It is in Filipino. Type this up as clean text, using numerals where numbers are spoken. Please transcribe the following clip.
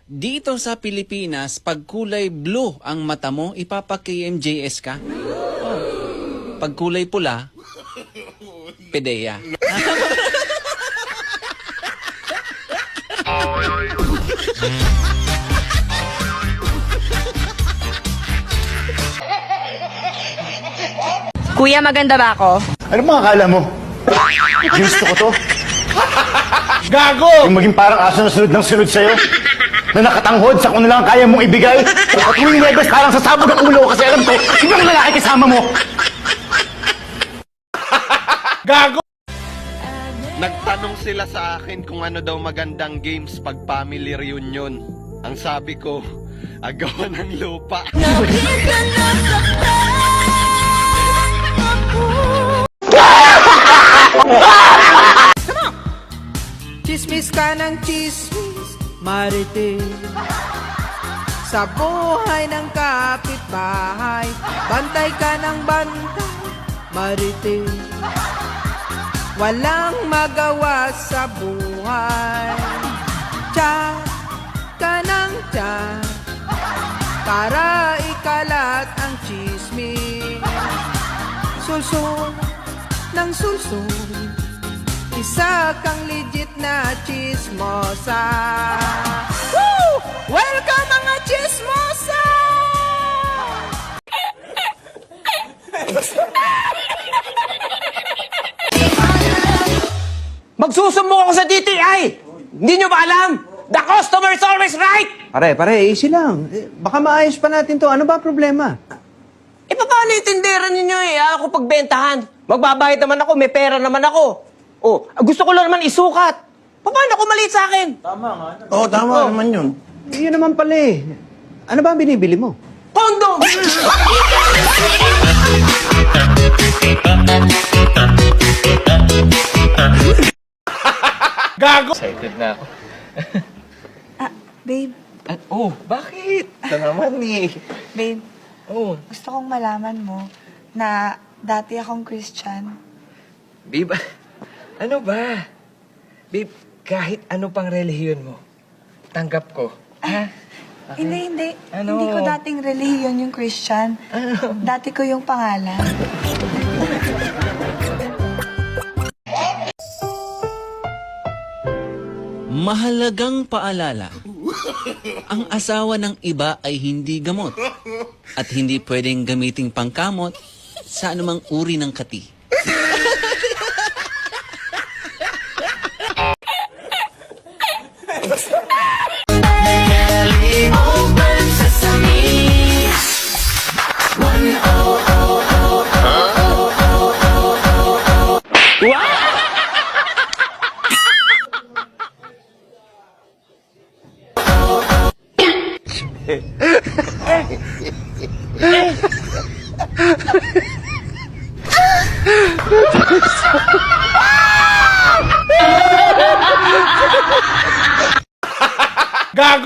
Dito sa Pilipinas, pag kulay blue ang mata mo, ipapa-KMJS ka. Oh. Pag kulay pula, PDEA. Kuya, maganda ba ako? Ano mga akala mo? Gusto ko to. Gago! Yung maging parang aso na sunod ng sunod sa'yo. Na nakatanghod sa kung ano lang kaya mong ibigay. At tuwing Webes parang sasabog ang ulo ko kasi alam ko, ibang lalaki kasama mo. Gago! Nagtanong sila sa akin kung ano daw magandang games pag family reunion. Ang sabi ko, agawan ng lupa. Chismis ka ng chismis, marites. Sa buhay ng kapitbahay, bantay ka ng bantay, marites. Walang magawa sa buhay, chat ka ng chat, para ikalat ang chismis. Sulsul ng sulsul, isa kang legit na chismosa. Woo! Welcome mga chismosa! Magsusumbong ako sa DTI! Hindi nyo ba alam? The customer is always right! Pare, easy lang. Baka maayos pa natin to. Ano ba problema? E paano yung tindera ninyo eh? Ako pagbentahan. Magbabayad naman ako, may pera naman ako. Oh, gusto ko lang naman isukat. Paano ako maliit sa akin? Oo, tama naman yun. Yun naman pala eh. Ano ba ang binibili mo? Kondo! Gago! Excited na ako. Babe, Bakit? Ito naman eh. babe, Gusto kong malaman mo na dati akong Christian. Babe, ano ba? Babe, kahit ano pang relihiyon mo, tanggap ko. Ha? Hindi. Ano? Hindi ko dating relihiyon yung Christian. Dati ko yung pangalan. Mahalagang paalala, ang asawa ng iba ay hindi gamot at hindi pwedeng gamiting pangkamot sa anumang uri ng kati. Gago!